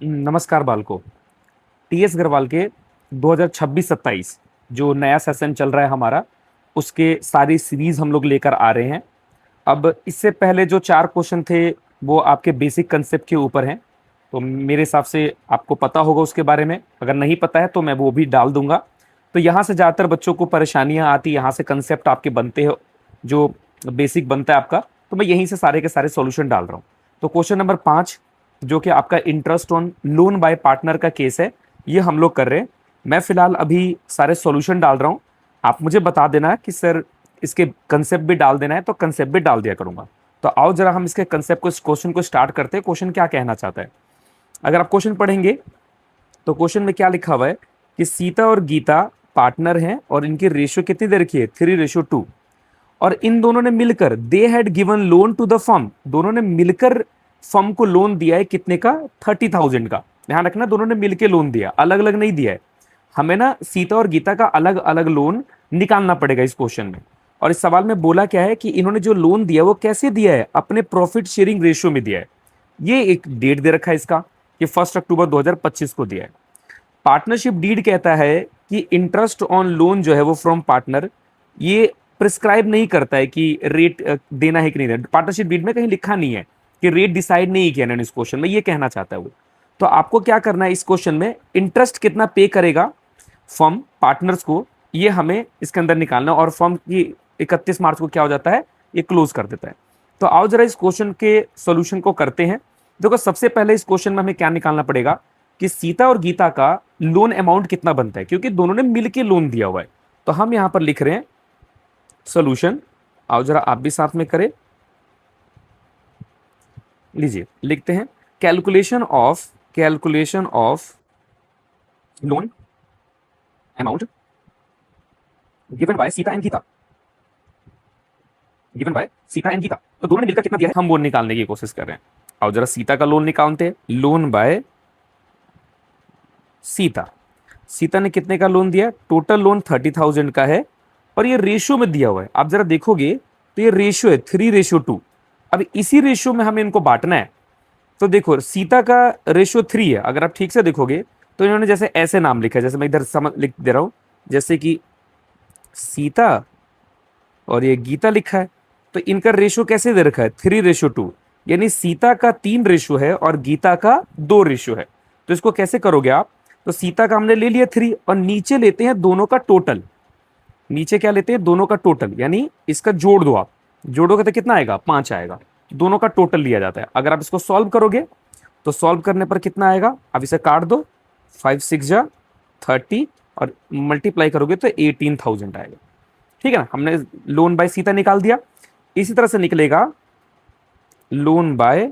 नमस्कार बालको। टीएस अग्रवाल के 2026-27 जो नया सेशन चल रहा है हमारा, उसके सारी सीरीज हम लोग लेकर आ रहे हैं। अब इससे पहले जो 4 क्वेश्चन थे वो आपके बेसिक कंसेप्ट के ऊपर हैं, तो मेरे हिसाब से आपको पता होगा उसके बारे में। अगर नहीं पता है तो मैं वो भी डाल दूंगा। तो यहाँ से ज़्यादातर बच्चों को परेशानियाँ आती, यहाँ से कंसेप्ट आपके बनते हैं, जो बेसिक बनता है आपका। तो मैं यहीं से सारे के सारे सॉल्यूशन डाल रहा हूँ। तो क्वेश्चन नंबर 5, जो कि आपका interest on loan bye partner का केस है, ये हम लोग कर रहे हैं। मैं फिलहाल अभी सारे सॉल्यूशन डाल रहा हूँ। आप मुझे बता देना कि सर इसके कंसेप्ट भी डाल देना है, तो कंसेप्ट भी डाल दिया करूंगा। तो आओ जरा हम इसके कंसेप्ट को, इस क्वेश्चन को स्टार्ट करते हैं। क्वेश्चन क्या कहना चाहता है, अगर आप क्वेश्चन पढ़ेंगे तो क्वेश्चन में क्या लिखा हुआ है कि सीता और गीता पार्टनर हैं और इनकी रेशियो कितनी दे रखी है, 3:2। और इन दोनों ने मिलकर they had given loan to the firm, दोनों ने मिलकर फर्म को लोन दिया है कितने का, 30,000 का। ध्यान रखना, दोनों ने मिलकर लोन दिया, अलग अलग नहीं दिया है। हमें ना सीता और गीता का अलग अलग लोन निकालना पड़ेगा इस क्वेश्चन में। और इस सवाल में बोला क्या है कि इन्होंने जो लोन दिया वो कैसे दिया है, अपने प्रॉफिट शेयरिंग रेशियो में दिया है। ये एक डेट दे रखा है इसका, ये 1 अक्टूबर 2025 को दिया है। पार्टनरशिप डीड कहता है कि इंटरेस्ट ऑन लोन जो है वो फ्रॉम पार्टनर, ये प्रिस्क्राइब नहीं करता है कि रेट देना है कि नहीं देना। पार्टनरशिप डीड में कहीं लिखा नहीं है कि रेट डिसाइड नहीं किया इन्होंने इस क्वेश्चन में, ये कहना चाहता है वो। तो आपको क्या करना है इस क्वेश्चन में, इंटरेस्ट कितना पे करेगा फर्म पार्टनर्स को, ये हमें इसके अंदर निकालना। और फर्म की 31 मार्च को क्या हो जाता है, ये क्लोज कर देता है। तो आओ जरा इस क्वेश्चन के सॉल्यूशन को करते हैं। देखो, सबसे पहले इस क्वेश्चन में हमें क्या निकालना पड़ेगा कि सीता और गीता का लोन अमाउंट कितना बनता है, क्योंकि दोनों ने मिलकर लोन दिया हुआ है। तो हम यहां पर लिख रहे हैं सॉल्यूशन। आओ जरा आप भी साथ में करें, लीजिए लिखते हैं calculation of loan amount given by Sita and Gita, given by Sita and Gita. तो दोनों ने मिलकर कितना दिया है, हम वो निकालने की कोशिश कर रहे हैं। आओ जरा सीता का लोन निकालते हैं। लोन बाय सीता, सीता ने कितने का लोन दिया, टोटल लोन 30,000 का है और ये रेशियो में दिया हुआ है। आप जरा देखोगे तो ये रेशियो है 3:2। अब इसी रेशियो में हमें इनको बांटना है। तो देखो, सीता का रेशियो 3 है। अगर आप ठीक से देखोगे तो इन्होंने जैसे ऐसे नाम लिखा है, जैसे मैं इधर समझ लिख दे रहा हूं, जैसे कि सीता और ये गीता लिखा है। तो इनका रेशियो कैसे दे रखा है, 3:2। यानी सीता का 3 रेशियो है और गीता का 2 रेशियो है। तो इसको कैसे करोगे आप, तो सीता का हमने ले लिया 3 और नीचे लेते हैं दोनों का टोटल। नीचे क्या लेते हैं, दोनों का टोटल, यानी इसका जोड़ दो आप। जोड़ोगे तो कितना आएगा, 5 आएगा। दोनों का टोटल लिया जाता है। अगर आप इसको सॉल्व करोगे तो सॉल्व करने पर कितना आएगा, अब इसे काट दो, 5 6 जा 30 और मल्टीप्लाई करोगे तो 18,000 आएगा। ठीक है ना, हमने लोन बाय सीता निकाल दिया। इसी तरह से निकलेगा लोन बाय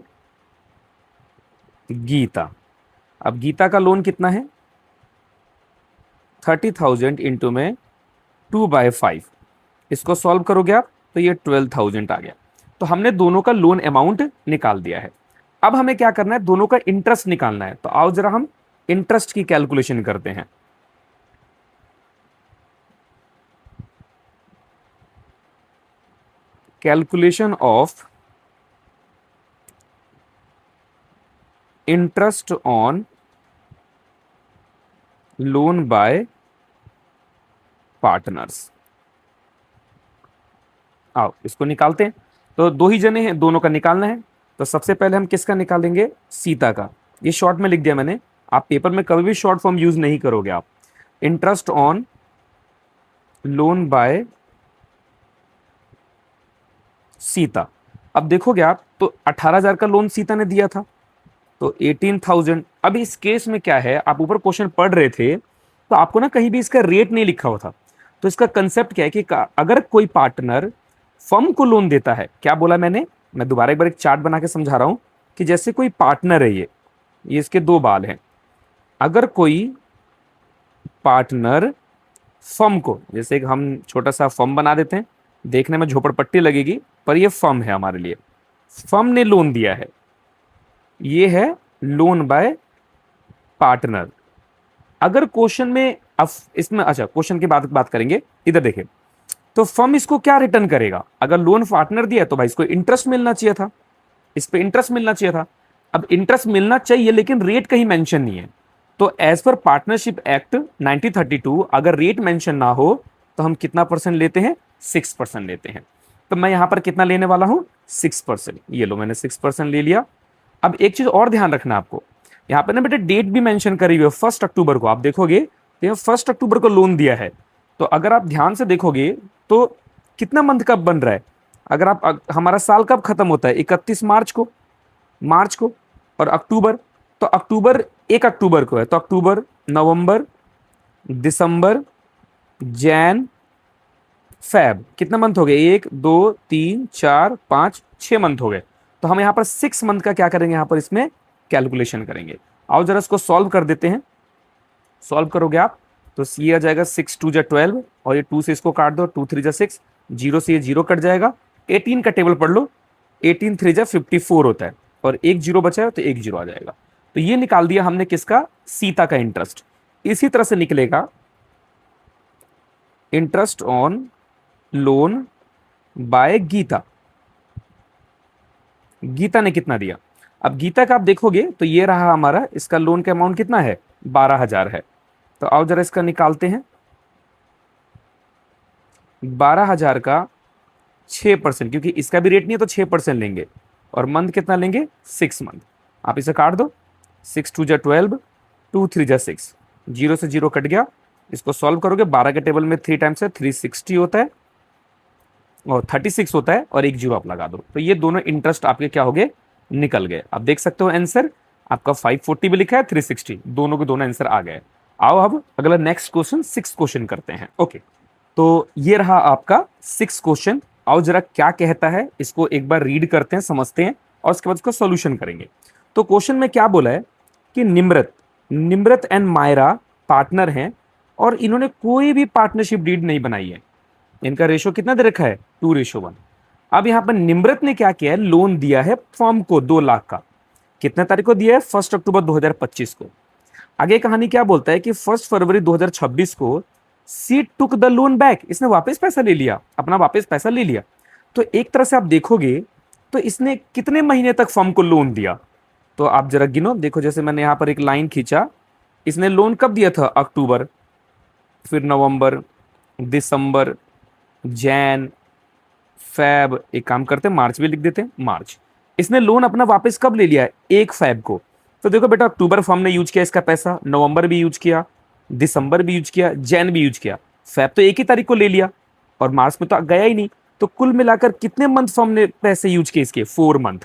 गीता। अब गीता का लोन कितना है, 30,000 इंटू में 2/5। इसको सॉल्व करोगे आप तो ये 12,000 आ गया। तो हमने दोनों का लोन अमाउंट निकाल दिया है। अब हमें क्या करना है, दोनों का इंटरेस्ट निकालना है। तो आओ जरा हम इंटरेस्ट की कैलकुलेशन करते हैं। Calculation of interest on loan bye partners. आओ इसको निकालते हैं। तो दो ही जने हैं, दोनों का निकालना है। तो सबसे पहले हम किसका निकालेंगे, सीता का। ये शॉर्ट में लिख दिया मैंने, आप पेपर में कभी भी शॉर्ट फॉर्म यूज नहीं करोगे आप। Interest on loan bye Sita. अब देखोगे आप तो 18,000 का लोन सीता ने दिया था, तो 18,000। अब इस केस में क्या है, आप ऊपर क्वेश्चन पढ़ रहे थे तो आपको ना कहीं भी इसका रेट नहीं लिखा हुआ था। तो इसका कंसेप्ट क्या है कि अगर कोई पार्टनर फर्म को लोन देता है, क्या बोला मैंने, मैं दोबारा एक बार एक चार्ट बना के समझा रहा हूं कि जैसे कोई पार्टनर है, ये इसके 2 बाल हैं। अगर कोई पार्टनर फर्म को, जैसे हम छोटा सा फर्म बना देते हैं, देखने में झोपड़पट्टी लगेगी पर ये फर्म है हमारे लिए। फर्म ने लोन दिया है, ये है लोन बाय पार्टनर। अगर क्वेश्चन में, अब इसमें अच्छा क्वेश्चन की बात करेंगे, इधर देखिए। तो फर्म इसको क्या रिटर्न करेगा, अगर लोन पार्टनर दिया तो भाई इसको इंटरेस्ट मिलना चाहिए था, इस पे इंटरेस्ट मिलना चाहिए था। अब इंटरेस्ट मिलना चाहिए लेकिन रेट कहीं मेंशन नहीं है। तो एज पर पार्टनरशिप एक्ट 1932 अगर रेट मेंशन ना हो तो हम कितना परसेंट लेते हैं, 6% लेते हैं। तो मैं यहां पर कितना लेने वाला हूं, 6%। ये लो मैंने 6% ले लिया। अब एक चीज और ध्यान रखना आपको, यहाँ पे ना बेटे डेट भी मेंशन करी हुई है 1 अक्टूबर को। आप देखोगे तो 1 अक्टूबर को लोन दिया है। तो अगर आप ध्यान से देखोगे तो कितना मंथ कब बन रहा है, अगर आप हमारा साल कब खत्म होता है, 31 मार्च को, और अक्टूबर, तो अक्टूबर 1 अक्टूबर को है। तो अक्टूबर, नवंबर, दिसंबर, जैन, फैब, कितना मंथ हो गए, 1 2 3 4 5 6 मंथ हो गए। तो हम यहाँ पर 6 मंथ का क्या करेंगे, यहाँ पर इसमें कैलकुलेशन करेंगे। आओ जरा इसको सॉल्व कर देते हैं। सॉल्व करोगे आप तो ये आ जाएगा 6 2 जा 12, और ये 2 से इसको काट दो, 2 3 जा 6, 0 से ये 0 कट जाएगा। 18 का टेबल पढ़ लो, 18 3 जा 54 होता है, और एक 0 बचा है तो एक 0 आ जाएगा। तो ये निकाल दिया हमने किसका, सीता का इंटरेस्ट। इसी तरह से निकलेगा interest on loan by Gita. Gita ने कितना दिया, अब गीता का आप देखोगे तो ये रहा हमारा, इसका लोन का अमाउंट कितना है, 12,000 है। तो आओ जरा इसका निकालते हैं। 12,000 का 6%, क्योंकि इसका भी रेट नहीं है तो 6% लेंगे, और मंथ कितना लेंगे, 6 मंथ। आप इसे काट दो, 6 2 जा 12, 2 3 जा 6, 0 से 0 कट गया। इसको सॉल्व करोगे, 12 के टेबल में 3 टाइम्स है, 360 होता है, और 36 होता है, और एक 0 आप लगा दो। तो ये दोनों इंटरेस्ट आपके क्या हो गए, निकल गए। आप देख सकते हो आंसर आपका 540 भी लिखा है, 360, दोनों के दोनों आंसर आ गए। आओ अब अगला नेक्स्ट क्वेश्चन 6 क्वेश्चन करते हैं। ओके, तो ये रहा आपका 6 क्वेश्चन। आओ जरा क्या कहता है, इसको एक बार रीड करते हैं, समझते हैं, और उसके बाद इसका सॉल्यूशन करेंगे। तो क्वेश्चन में क्या बोला है कि निम्रत एंड मायरा पार्टनर हैं, और इन्होंने कोई भी पार्टनरशिप डीड नहीं बनाई है। इनका रेशो कितना दे रखा है, 2:1। अब यहां पर निम्रत ने क्या किया है, लोन दिया है फर्म को 2 लाख का। कितने तारीख को दिया है, 1 अक्टूबर 2025 को। आगे कहानी क्या बोलता है कि 1 फरवरी 2026 को सी टुक द लोन बैक, इसने वापस पैसा ले लिया, अपना वापस पैसा ले लिया। तो एक तरह से आप देखोगे तो इसने कितने महीने तक फर्म को लोन दिया, तो आप जरा गिनो। देखो जैसे मैंने यहां पर एक लाइन खींचा, इसने लोन कब दिया था, अक्टूबर, फिर नवंबर, दिसंबर, जैन, फैब, एक काम करते हैं मार्च भी लिख देते हैं, मार्च। इसने लोन अपना वापस कब ले लिया है, 1 फैब को। तो देखो बेटा, अक्टूबर फर्म ने यूज किया इसका पैसा, नवंबर भी यूज किया, दिसंबर भी यूज किया, जैन भी यूज किया, फैब तो एक ही तारीख को ले लिया, और मार्च में तो गया ही नहीं। तो कुल मिलाकर कितने मंथ फर्म ने पैसे यूज किए इसके, 4 मंथ।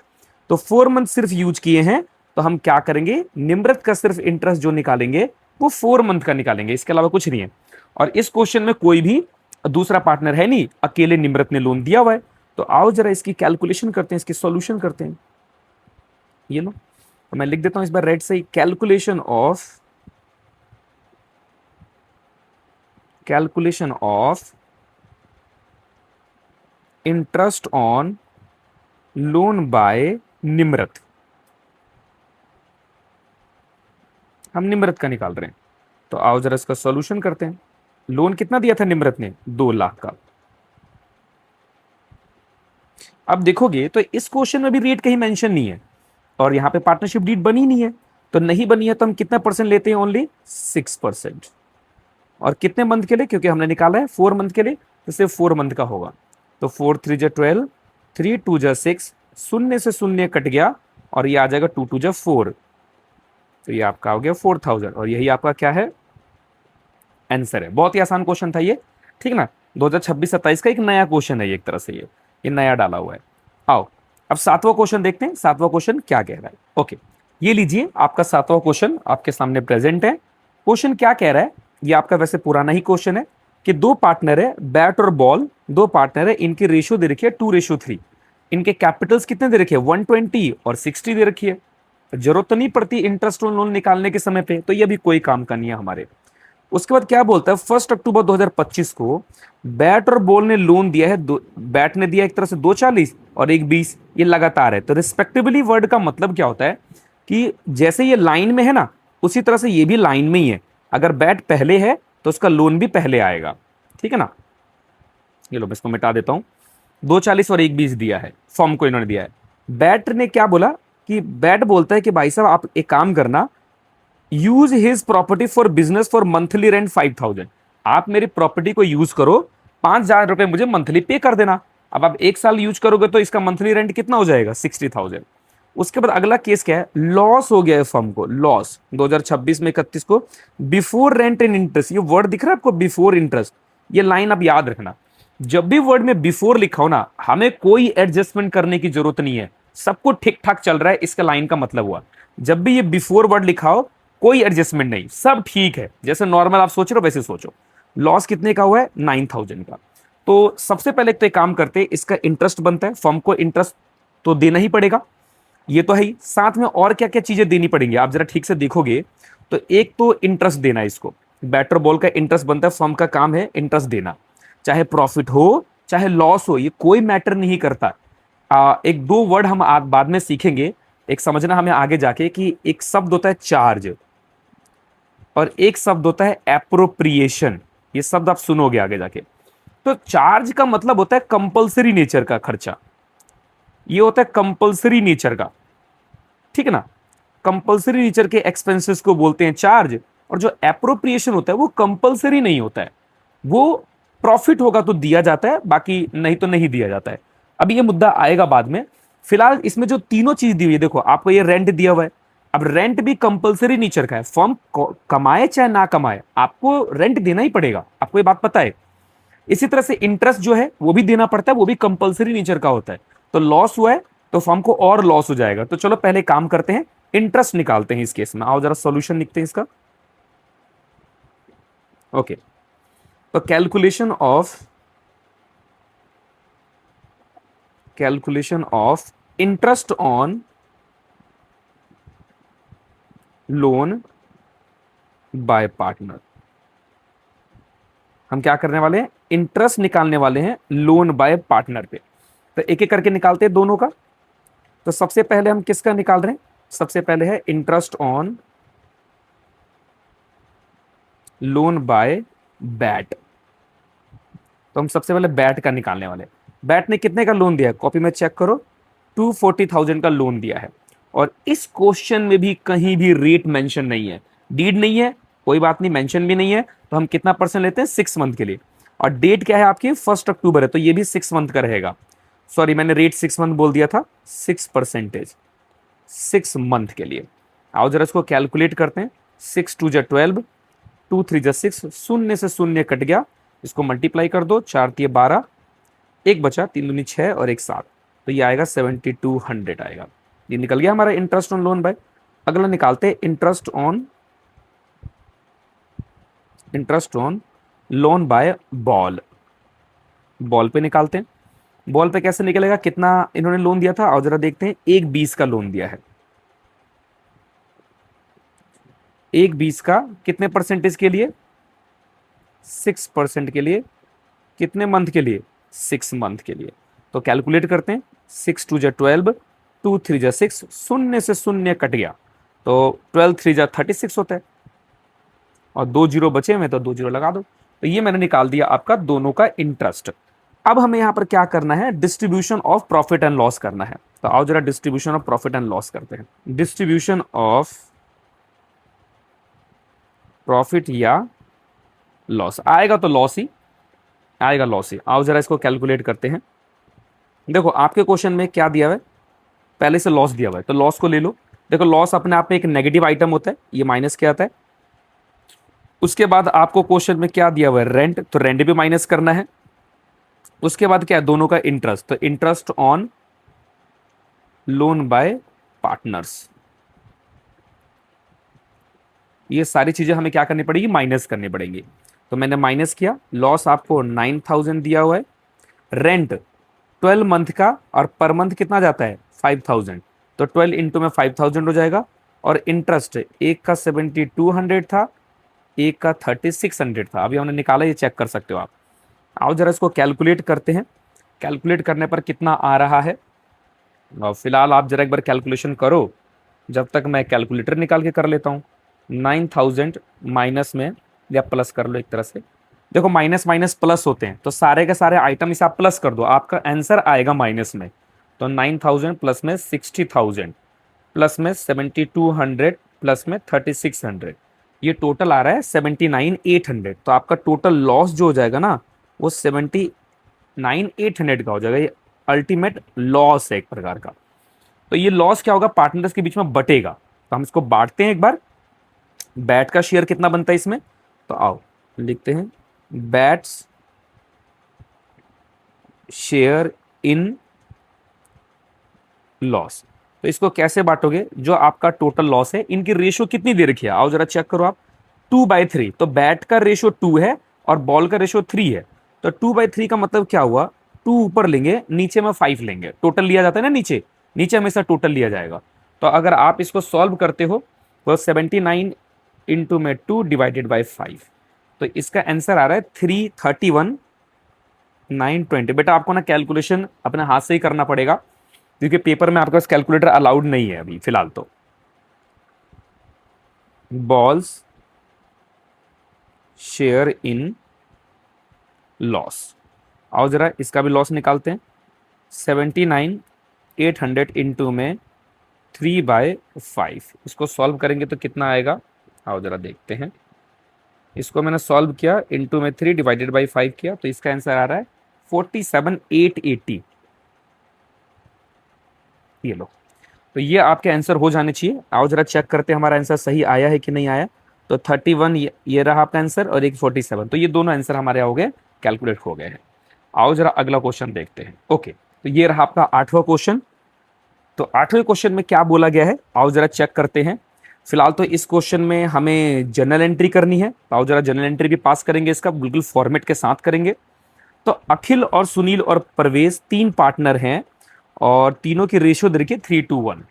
तो 4 मंथ सिर्फ यूज किए हैं। तो हम क्या करेंगे, निम्रत का सिर्फ इंटरेस्ट जो निकालेंगे वो 4 मंथ का निकालेंगे, इसके अलावा कुछ नहीं है। और इस क्वेश्चन में कोई भी दूसरा पार्टनर है नहीं, अकेले निम्रत ने लोन दिया हुआ है। तो आओ जरा इसकी कैलकुलेशन करते हैं, इसकी सॉल्यूशन करते हैं। ये लो, तो मैं लिख देता हूं इस बार रेड से, calculation of interest on loan bye Nimrat. हम निम्रत का निकाल रहे हैं, तो आओ जरा इसका सॉल्यूशन करते हैं। लोन कितना दिया था निम्रत ने, 2 लाख का। अब देखोगे तो इस क्वेश्चन में भी रेट कहीं मेंशन नहीं है, और यहां पे पार्टनरशिप डीड बनी नहीं है। तो नहीं बनी है तो हम कितना परसेंट लेते हैं, ओनली 6%। और कितने मंथ के लिए, क्योंकि हमने निकाला है 4 मंथ के लिए, तो सिर्फ 4 मंथ का होगा। तो 4 3 जा 12, 3 2 जा 6, शून्य से शून्य कट गया, और ये आ जाएगा 2 2 जा 4। तो ये आपका हो गया 4,000, और यही आपका क्या है, आंसर है। बहुत ही आसान क्वेश्चन था ये, ठीक ना। 2026-27 का एक नया क्वेश्चन है ये, एक तरह से ये नया डाला हुआ है। आओ अब 7वां क्वेश्चन देखते हैं, 7वां क्वेश्चन क्या कह रहा है। ओके, ये लीजिए आपका 7वां क्वेश्चन आपके सामने प्रेजेंट है। क्वेश्चन क्या कह रहा है, ये आपका वैसे पुराना ही क्वेश्चन है, कि 2 पार्टनर है, बैट और बॉल, 2 पार्टनर है, इनकी रेशियो दे रखी है 2:3। इनके कैपिटल्स कितने दे रखे हैं, 120 और 60 दे रखी है। जरूरत तो नहीं पड़ती इंटरेस्ट ऑन लोन निकालने के समय पे, तो ये भी कोई काम का नहीं है हमारे। उसके बाद क्या बोलता है, 1 अक्टूबर 2025 को बैट और बॉल ने लोन दिया है, बैट ने दिया एक तरह से 240 और एक 20, ये लगातार है। तो रिस्पेक्टिवली वर्ड का मतलब क्या होता है कि जैसे ये लाइन में है ना, उसी तरह से ये भी लाइन में ही है। अगर बैट पहले है तो उसका लोन भी पहले आएगा, ठीक है ना। ये लो मैं इसको मिटा देता हूं, 240 और एक 20 दिया है, फॉर्म को इन्होंने दिया है। बैट ने क्या बोला कि बैट बोलता है कि भाई साहब आप एक काम करना, use his property for business for monthly rent 5,000। आप मेरी प्रॉपर्टी को यूज करो, 5,000 रुपए मुझे मंथली पे कर देना। अब आप 1 साल यूज करोगे तो इसका मंथली रेंट कितना हो जाएगा? 60,000। उसके बाद अगला केस क्या है? लॉस हो गया है फर्म को, लॉस 2026 में 31 को, बिफोर रेंट एंड इंटरेस्ट। ये वर्ड दिख रहा है आपको, बिफोर इंटरेस्ट। ये लाइन आप याद रखना, जब भी वर्ड में बिफोर लिखा हो ना, हमें कोई एडजस्टमेंट करने की जरूरत नहीं है, सबको ठीक ठाक चल रहा है, इसका लाइन का मतलब हुआ। जब भी ये बिफोर वर्ड लिखा हो, कोई एडजस्टमेंट नहीं, सब ठीक है, जैसे नॉर्मल आप सोच रहे हो वैसे सोचो। लॉस कितने का हुआ है? 9,000 का। तो सबसे पहले तो एक काम करते हैं, इसका इंटरेस्ट बनता है, फर्म को इंटरेस्ट तो देना ही पड़ेगा, ये तो है ही। साथ में और क्या क्या चीजें देनी पड़ेंगी, आप जरा ठीक से देखोगे तो एक तो इंटरेस्ट देना है इसको, बैटर बॉल का इंटरेस्ट बनता है, फर्म का काम है इंटरेस्ट देना, चाहे प्रॉफिट हो चाहे लॉस हो, ये कोई मैटर नहीं करता। एक दो वर्ड हम बाद में सीखेंगे, एक समझना हमें आगे जाके कि एक शब्द होता है चार्ज और एक शब्द होता है एप्रोप्रिएशन। ये शब्द आप सुनोगे आगे जाके। तो चार्ज का मतलब होता है कंपलसरी नेचर का खर्चा, ये होता है कंपलसरी नेचर का, ठीक है ना। कंपलसरी नेचर के एक्सपेंसेस को बोलते हैं चार्ज, और जो एप्रोप्रिएशन होता है वो कंपलसरी नहीं होता है, वो प्रॉफिट होगा तो दिया जाता है, बाकी नहीं तो नहीं दिया जाता है। अब ये मुद्दा आएगा बाद में। फिलहाल इसमें जो तीनों चीज दी हुई है, देखो आपको ये रेंट दिया हुआ है, अब रेंट भी कंपलसरी नेचर का है, फर्म कमाए चाहे ना कमाए आपको रेंट देना ही पड़ेगा, आपको ये बात पता है। इसी तरह से इंटरेस्ट जो है वो भी देना पड़ता है, वो भी कंपलसरी नेचर का होता है। तो लॉस हुआ है तो फर्म को और लॉस हो जाएगा। तो चलो पहले काम करते हैं, इंटरेस्ट निकालते हैं इस केस में। आओ जरा सॉल्यूशन लिखते हैं इसका। ओके, तो calculation of interest on loan bye partner. हम क्या करने वाले हैं? इंटरेस्ट निकालने वाले हैं लोन बाय पार्टनर पे। तो एक एक करके निकालते हैं दोनों का। तो सबसे पहले हम किसका निकाल रहे हैं? सबसे पहले है interest on loan bye bat. तो हम सबसे पहले बैट का निकालने वाले। बैट ने कितने का लोन दिया है? कॉपी में चेक करो, 240,000 का लोन दिया है। और इस क्वेश्चन में भी कहीं भी रेट मेंशन नहीं है, डीड नहीं है, कोई बात नहीं, मेंशन भी नहीं है। तो हम कितना परसेंट लेते हैं? 6 मंथ के लिए। और डेट क्या है आपकी? 1 अक्टूबर है, तो ये भी 6 मंथ का रहेगा। सॉरी, मैंने रेट 6 मंथ बोल दिया था, 6%, 6 मंथ के लिए। आओ जरा इसको कैलकुलेट करते हैं। 6 2 जा 12, 2 3 जा 6, शून्य से शून्य कट गया, इसको मल्टीप्लाई कर दो, 4 3 12, एक बचा, 3 दूनी 6 और 1 7, तो ये आएगा 7200 आएगा। ये निकल गया हमारा इंटरेस्ट ऑन लोन बाय। अगला निकालते हैं interest on loan by ball. Ball पे निकालते हैं। बॉल पे कैसे निकलेगा? कितना इन्होंने लोन दिया था, और जरा देखते हैं। 1,20 का लोन दिया है। 1,20 का कितने परसेंटेज के लिए? 6% के लिए। कितने मंथ के लिए? 6 मंथ के लिए। तो कैलकुलेट करते हैं। 6 2 जा 12, 2 3 जा 6, शून्य से शून्य कट गया, तो 12 3 जा 36 होता है, और 2 जीरो बचे हुए तो 2 जीरो लगा दो। तो ये मैंने निकाल दिया आपका दोनों का इंटरेस्ट। अब हमें यहां पर क्या करना है? Distribution of profit and loss करना है। तो आओ जरा distribution of profit and loss करते हैं। डिस्ट्रीब्यूशन ऑफ प्रॉफिट या लॉस आएगा तो लॉस ही आएगा, लॉस ही। आओ जरा इसको कैलकुलेट करते हैं। देखो आपके क्वेश्चन में क्या दिया हुआ है? पहले से लॉस दिया हुआ है, तो लॉस को ले लो। देखो लॉस अपने आप में एक नेगेटिव आइटम होता है, ये माइनस क्या आता है। उसके बाद आपको क्वेश्चन में क्या दिया हुआ है? रेंट, तो रेंट भी माइनस करना है। उसके बाद क्या है? दोनों का इंटरेस्ट, तो interest on loan bye partners. ये सारी चीजें हमें क्या करनी पड़ेगी? माइनस करनी पड़ेगी। तो मैंने माइनस किया। लॉस आपको 9,000 दिया हुआ है। रेंट 12 मंथ का, और पर मंथ कितना जाता है? 5,000, तो 12 इंटू में 5,000 हो जाएगा। और इंटरेस्ट एक का 7,200 था, एक का 3,600 था। अभी हमने निकाला, ये चेक कर सकते हो आप। आओ जरा इसको कैलकुलेट करते हैं। कैलकुलेट करने पर कितना आ रहा है? और फिलहाल आप जरा एक बार कैलकुलेशन करो, जब तक मैं कैलकुलेटर निकाल के कर लेता हूँ। 9,000 माइनस में, या प्लस कर लो एक तरह से। देखो माइनस माइनस प्लस होते हैं, तो सारे के सारे आइटम इसे आप प्लस कर दो, आपका आंसर आएगा माइनस में। तो 9,000 प्लस में 60,000, प्लस में 7200 प्लस में 3600, ये टोटल आ रहा है 79800। तो आपका टोटल लॉस जो हो जाएगा ना वो 79800 का हो जाएगा। ये अल्टीमेट लॉस है एक प्रकार का। तो ये लॉस क्या होगा, पार्टनर्स के बीच में बटेगा। तो हम इसको बांटते हैं एक बार। बैट का शेयर कितना बनता है इसमें, तो आओ लिखते हैं बैट्स शेयर इन लॉस। तो इसको कैसे बांटोगे, जो आपका टोटल लॉस है इनकी रेशियो कितनी दे रखी है, आओ जरा चेक करो आप। 2/3, तो बैट का रेशियो 2 है और बॉल का रेशियो 3 है। तो 2/3 का मतलब क्या हुआ, 2 ऊपर लेंगे नीचे में 5 लेंगे, टोटल लिया जाता है ना नीचे, नीचे हमेशा टोटल लिया जाएगा। तो अगर आप इसको सॉल्व करते हो तो 79 इंटू में 2 डिवाइडेड बाई 5, तो इसका आंसर आ रहा है 331,920। बेटा आपको ना कैलकुलेशन अपने हाथ से ही करना पड़ेगा क्योंकि पेपर में आपके पास कैलकुलेटर अलाउड नहीं है अभी फिलहाल। तो बॉल्स शेयर इन लॉस, आओ जरा इसका भी लॉस निकालते हैं। 79,800 इंटू में 3/5, इसको सॉल्व करेंगे तो कितना आएगा, आओ जरा देखते हैं। इसको मैंने सॉल्व किया, इंटू में 3 डिवाइडेड बाई 5 किया, तो इसका आंसर आ रहा है 47,880। ये लो, तो ये आपके आंसर हो जाने चाहिए। आओ जरा चेक करते हैं हमारा आंसर सही आया है कि नहीं आया। तो 31 ये रहा आपका आंसर और एक 47, तो ये दोनों आंसर हमारे हो गए, कैलकुलेट हो गए हैं। आओ जरा अगला क्वेश्चन देखते हैं। ओके, तो ये रहा आपका 8वां क्वेश्चन। तो 8वें क्वेश्चन में क्या बोला गया है, आओ जरा चेक करते हैं। फिलहाल तो इस क्वेश्चन में हमें जनरल एंट्री करनी है, तो आओ जरा जनरल एंट्री भी पास करेंगे, इसका बिल्कुल फॉर्मेट के साथ करेंगे। तो अखिल और सुनील और परवेज 3 पार्टनर हैं और तीनों की रेशियो दे रखी है 3:1।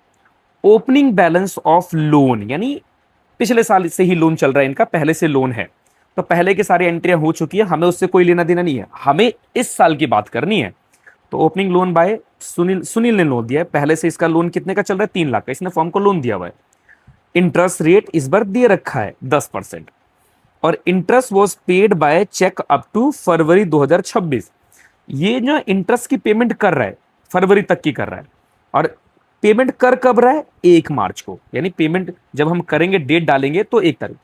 ओपनिंग बैलेंस ऑफ लोन, यानी पिछले साल से ही लोन चल रहा है इनका, पहले से लोन है, तो पहले की सारी एंट्रियां हो चुकी है, हमें उससे कोई लेना देना नहीं है, हमें इस साल की बात करनी है। तो opening loan by Sunil, Sunil ने लोन दिया है, पहले से इसका लोन कितने का चल रहा है, 3 लाख का, इसने फॉर्म को लोन दिया हुआ है। इंटरेस्ट रेट इस बार दे रखा है 10%, और interest was paid by cheque up to फरवरी 2026। ये जो इंटरेस्ट की पेमेंट कर रहा है फरवरी तक की कर रहा है, और पेमेंट कर कब रहा है, 1 मार्च को, यानी पेमेंट जब हम करेंगे डेट डालेंगे तो 1 तारीख,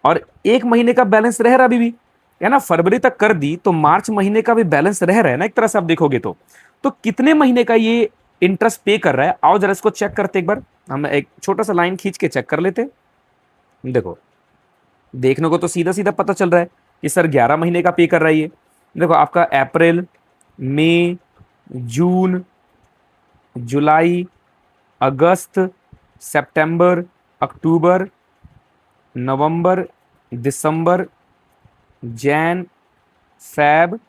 और 1 महीने का बैलेंस रह रहा अभी भी है ना, फरवरी तक कर दी तो मार्च महीने का भी बैलेंस रह रहा है ना एक तरह से आप देखोगे तो कितने महीने का ये इंटरेस्ट पे कर रहा है, आओ जरा इसको चेक करते एक बार। हम एक छोटा सा लाइन खींच के चेक कर लेते हैं। देखो, देखने को तो सीधा सीधा पता चल रहा है कि सर 11 महीने का पे कर रहा है ये। देखो आपका अप्रैल, मई, जून, जुलाई, अगस्त, सितंबर, अक्टूबर, नवंबर, दिसंबर, जैन, फेब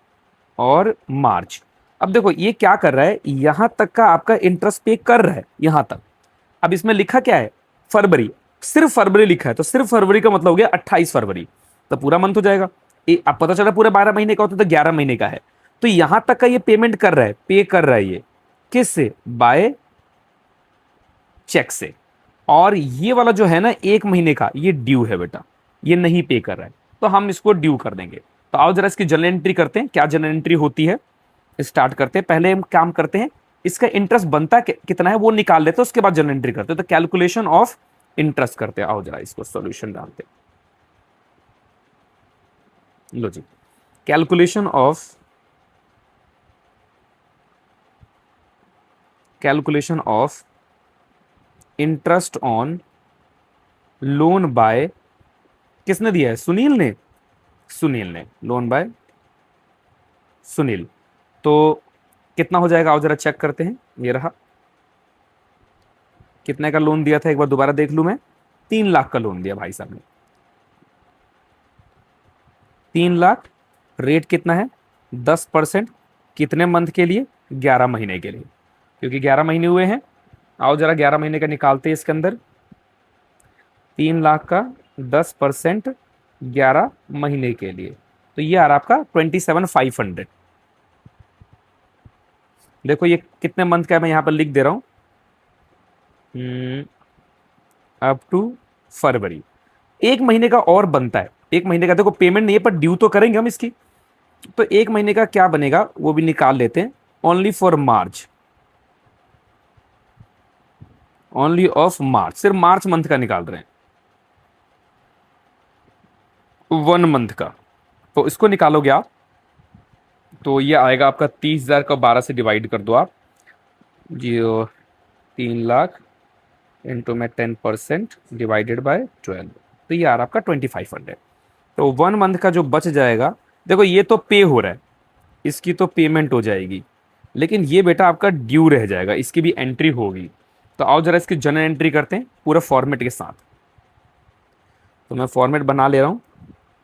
और मार्च। अब देखो ये क्या कर रहा है, यहां तक का आपका इंटरेस्ट पे कर रहा है यहां तक। अब इसमें लिखा क्या है, फरवरी, सिर्फ फरवरी लिखा है, तो सिर्फ फरवरी का मतलब हो गया 28 फरवरी, तो पूरा मंथ हो जाएगा। अब पता चला पूरा 12 महीने का होता तो 11 महीने का है, तो यहां तक का ये पेमेंट कर रहा है, पे कर रहा है ये किससे, बाय चेक से। और ये वाला जो है ना 1 महीने का, ये ड्यू है बेटा, ये नहीं पे कर रहा है, तो हम इसको ड्यू कर देंगे। तो आओ जरा इसकी जनरल एंट्री करते हैं, क्या जनरल एंट्री होती है स्टार्ट करते हैं। पहले हम काम करते हैं, इसका इंटरेस्ट बनता कितना है वो निकाल लेते हैं, उसके बाद जनरल एंट्री करते हैं। तो कैलकुलेशन ऑफ इंटरेस्ट करते हैं, आओ जरा इसको सॉल्यूशन डालते हैं। लो जी, calculation of interest on loan by, किसने दिया है, सुनील ने, सुनील ने, लोन बाय सुनील। तो कितना हो जाएगा, आओ जरा चेक करते हैं। ये रहा, कितने का लोन दिया था एक बार दोबारा देख लूं मैं, 3 लाख का लोन दिया भाई साहब ने, 3 लाख। रेट कितना है, 10%। कितने मंथ के लिए, 11 महीने के लिए, क्योंकि 11 महीने हुए हैं। आओ जरा 11 महीने का निकालते हैं इसके अंदर, 3 लाख का 10% 11 महीने के लिए, तो ये आ रहा आपका 27,500। देखो ये कितने मंथ का है, मैं यहां पर लिख दे रहा हूं, अप टू फरवरी। 1 महीने का और बनता है, 1 महीने का देखो पेमेंट नहीं है पर ड्यू तो करेंगे हम इसकी, तो 1 महीने का क्या बनेगा वो भी निकाल लेते हैं। Only for March, only of March, सिर्फ मार्च मंथ का निकाल रहे हैं, 1 मंथ का। तो इसको निकालोगे आप तो ये आएगा आपका 30,000 का 12 से डिवाइड कर दो आप, 3 लाख इंटू में 10% डिवाइडेड बाय 12, तो ये आ रहा आपका 2500। तो 1 मंथ का जो बच जाएगा, देखो ये तो पे हो रहा है, इसकी तो पेमेंट हो जाएगी, लेकिन ये बेटा आपका ड्यू रह जाएगा, इसकी भी एंट्री होगी। तो आओ जरा इसकी जनरल एंट्री करते हैं पूरा फॉर्मेट के साथ। तो मैं फॉर्मेट बना ले रहा हूँ,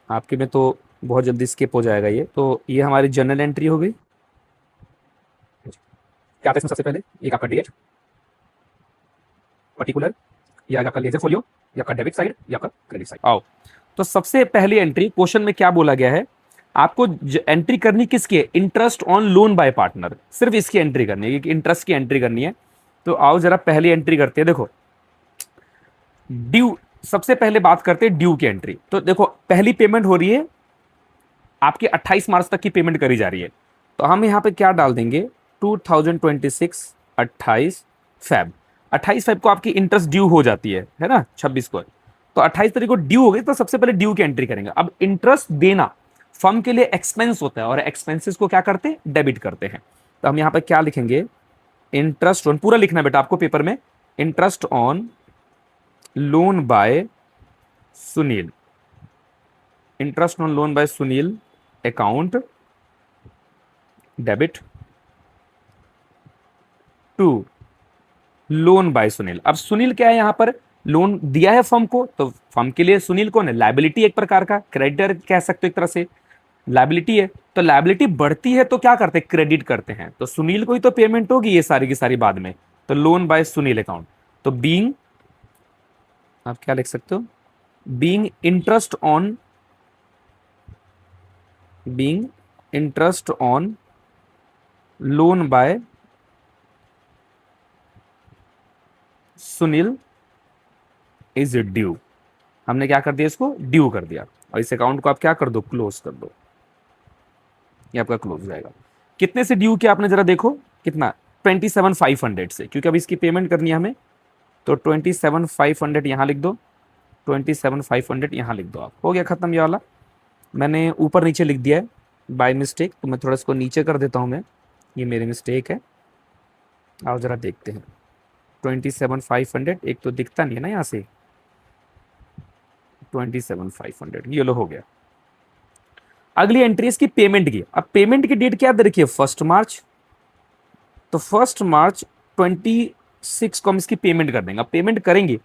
आपके में तो बहुत जल्दी स्किप हो जाएगा ये। तो ये हमारी जनरल एंट्री हो गई। क्या आता है इसमें सबसे पहले, एक आपका डेट, पर्टिकुलर, या आपका लेजर फोलियो, या आपका डेबिट साइड, या आपका क्रेडिट साइड। आओ, तो सबसे पहली एंट्री क्वेश्चन में क्या बोला गया है, आपको एंट्री करनी किसकी है, interest on loan bye partner, सिर्फ इसकी एंट्री करनी है, इंटरेस्ट की एंट्री करनी है। तो आओ जरा पहली एंट्री करते हैं। देखो ड्यू, सबसे पहले बात करते हैं ड्यू की एंट्री। तो देखो पहली पेमेंट हो रही है आपकी 28 मार्च तक की पेमेंट करी जा रही है, तो हम यहाँ पे क्या डाल देंगे, 2026 28 फेब, 28 फेब को आपकी इंटरेस्ट ड्यू हो जाती है ना 26 को, तो 28 तारीख को ड्यू हो गई, तो सबसे पहले ड्यू की एंट्री करेंगे। अब इंटरेस्ट देना फर्म के लिए एक्सपेंस होता है, और एक्सपेंसेस को क्या करते हैं, डेबिट करते हैं। तो हम यहाँ पे क्या लिखेंगे, इंटरेस्ट ऑन, पूरा लिखना है बेटा आपको पेपर में, interest on loan by Sunil, interest on loan by Sunil account debit to loan by Sunil. अब सुनील क्या है, यहां पर लोन दिया है फर्म को, तो फर्म के लिए सुनील कौन है, लायबिलिटी एक प्रकार का, क्रेडिटर कह सकते हो एक तरह से, लायबिलिटी है। तो लायबिलिटी बढ़ती है तो क्या करते हैं, क्रेडिट करते हैं, तो सुनील को ही तो पेमेंट होगी ये सारी की सारी बाद में, तो लोन बाय सुनील अकाउंट। तो बीइंग, आप क्या लिख सकते हो, being interest on, being interest on loan by Sunil is due, हमने क्या कर दिया, इसको ड्यू कर दिया, और इस अकाउंट को आप क्या कर दो, क्लोज कर दो, ये आपका क्लोज हो जाएगा। कितने से ड्यू किया आपने, जरा देखो कितना, 27,500 से, क्योंकि अब इसकी पेमेंट करनी है हमें, तो 27,500 यहां लिख दो, 27,500 यहां लिख दो आप, हो गया खत्म ये वाला। मैंने ऊपर नीचे लिख दिया है बाय मिस्टेक, तो मैं थोड़ा इसको नीचे कर देता हूं मैं, ये मेरी मिस्टेक है। आओ जरा देखते हैं, 27,500 एक तो दिखता नहीं है ना यहाँ से, 27,500 ये लो हो गया। अगली एंट्री इसकी पेमेंट की। अब पेमेंट की डेट क्या दे रखी है, 1 मार्च, तो 1 मार्च 26 को हम इसकी पेमेंट कर देंगे। अब पेमेंट करेंगे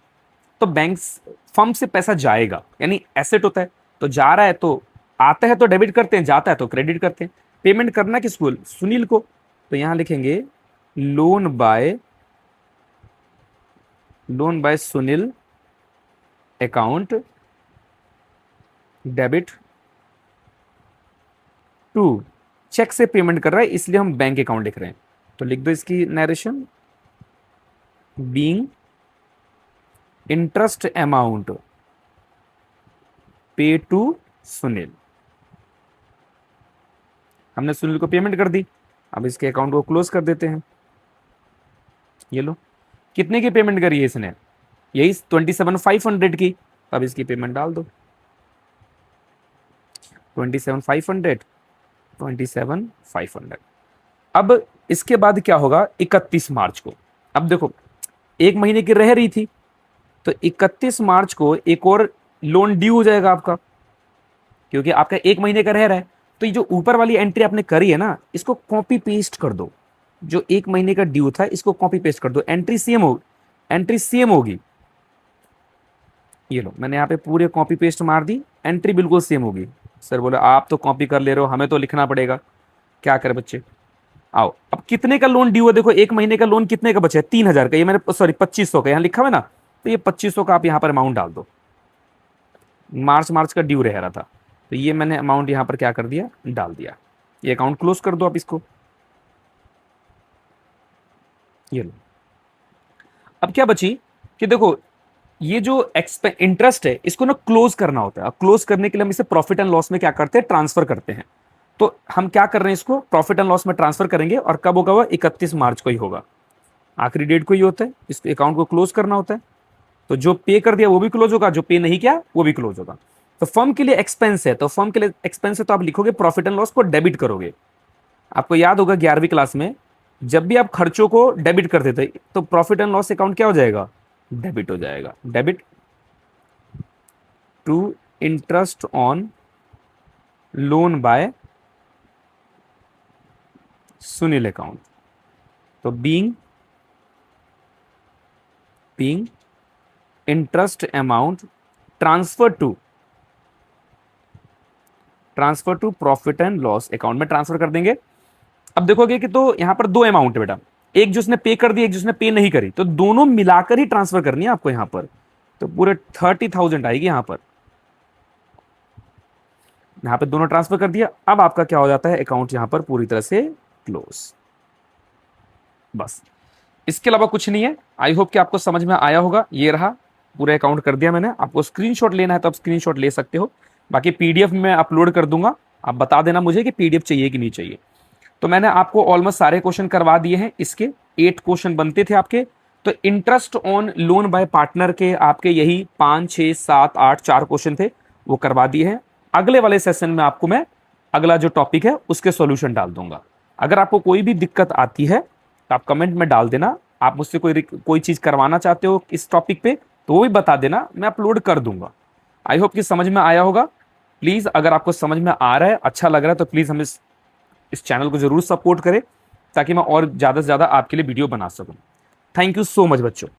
तो बैंक फर्म से पैसा जाएगा, यानी एसेट होता है, तो जा रहा है तो आता है तो डेबिट करते हैं, जाता है तो क्रेडिट करते हैं। पेमेंट करना किसको, सुनील को, तो यहां लिखेंगे loan by Sunil account debit to, cheque से पेमेंट कर रहा है इसलिए हम बैंक अकाउंट लिख रहे हैं, तो लिख दो इसकी नरेशन, बीइंग इंटरेस्ट अमाउंट पे टू सुनील, हमने सुनील को पेमेंट कर दी, अब इसके अकाउंट को क्लोज कर देते हैं। ये लो, कितने की पेमेंट करी है इसने, यही 27,500 की, अब इसकी पेमेंट डाल दो, 27,500, 27,500। अब इसके बाद क्या होगा, 31 मार्च को, अब देखो 1 महीने की रह रही थी, तो 31 मार्च को एक और लोन ड्यू हो जाएगा आपका, क्योंकि आपका 1 महीने का रह रहा है। तो ये जो ऊपर वाली एंट्री आपने करी है ना, इसको कॉपी पेस्ट कर दो, जो 1 महीने का ड्यू था इसको कॉपी पेस्ट कर दो, एंट्री सेम होगी, एंट्री सेम होगी। ये लो मैंने यहाँ पे पूरे कॉपी पेस्ट मार दी, एंट्री बिल्कुल सेम होगी। सर बोले आप तो कॉपी कर ले रहे हो, हमें तो लिखना पड़ेगा, क्या करें बच्चे। आओ, अब कितने का लोन ड्यू है, देखो 1 महीने का लोन कितने का बचा है, 3,000 का, ये मैंने सॉरी 2,500 का यहाँ लिखा हुआ है ना, तो ये 2,500 का आप यहाँ पर अमाउंट डाल दो, मार्च का ड्यू रह रहा था, तो ये मैंने अमाउंट यहाँ पर क्या कर दिया, डाल दिया। ये अकाउंट क्लोज कर दो आप इसको, ये लो। अब क्या बची कि देखो ये जो इंटरेस्ट है इसको ना क्लोज करना होता है, अब क्लोज करने के लिए हम इसे प्रॉफिट एंड लॉस में क्या करते हैं, ट्रांसफर करते हैं। तो हम क्या कर रहे हैं, इसको प्रॉफिट एंड लॉस में ट्रांसफर करेंगे, और कब होगा, वो 31 मार्च को ही होगा। आखिरी डेट को ही होता है, इस अकाउंट को क्लोज करना होता है। तो जो पे कर दिया वो भी क्लोज होगा, जो पे नहीं किया वो भी क्लोज होगा। तो फर्म के लिए एक्सपेंस है, तो फर्म के लिए एक्सपेंस है तो आप लिखोगे प्रॉफिट एंड लॉस को डेबिट करोगे। आपको याद होगा 11वीं क्लास में जब भी आप खर्चों को डेबिट करते थे तो प्रॉफिट एंड लॉस अकाउंट क्या हो जाएगा, डेबिट हो जाएगा। Debit to interest on loan by Sunil account. तो being interest amount transfer to profit and loss account में ट्रांसफर कर देंगे। अब देखोगे कि तो यहां पर दो अमाउंट है बेटा, एक जो उसने पे कर दी, एक जो उसने पे नहीं करी, तो दोनों मिलाकर ही ट्रांसफर करनी है आपको यहां पर। तो पूरे 30,000 आएगी यहां पर, यहां पे दोनों ट्रांसफर कर दिया। अब आपका क्या हो जाता है, अकाउंट यहां पर पूरी तरह से क्लोज। बस इसके अलावा कुछ नहीं है। आई होप कि आपको समझ में आया होगा। ये रहा, पूरे अकाउंट कर दिया मैंने। आपको स्क्रीनशॉट लेना है तो आप स्क्रीनशॉट ले सकते हो, बाकी पीडीएफ में अपलोड कर दूंगा। आप बता देना मुझे कि पीडीएफ चाहिए कि नहीं चाहिए। तो मैंने आपको ऑलमोस्ट सारे क्वेश्चन करवा दिए हैं। इसके 8 क्वेश्चन बनते थे आपके। तो interest on loan bye partner के आपके यही 5, 6, 7, 8 4 क्वेश्चन थे, वो करवा दिए हैं। अगले वाले सेशन में आपको मैं अगला जो टॉपिक है उसके सॉल्यूशन डाल दूंगा। अगर आपको कोई भी दिक्कत आती है तो आप कमेंट में डाल देना। आप मुझसे कोई चीज करवाना चाहते हो इस टॉपिक पे तो वो भी बता देना, मैं अपलोड कर दूंगा। आई होप कि समझ में आया होगा। प्लीज अगर आपको समझ में आ रहा है, अच्छा लग रहा है, तो प्लीज हम इस चैनल को जरूर सपोर्ट करें ताकि मैं और ज्यादा से ज्यादा आपके लिए वीडियो बना सकूं। थैंक यू सो मच बच्चों।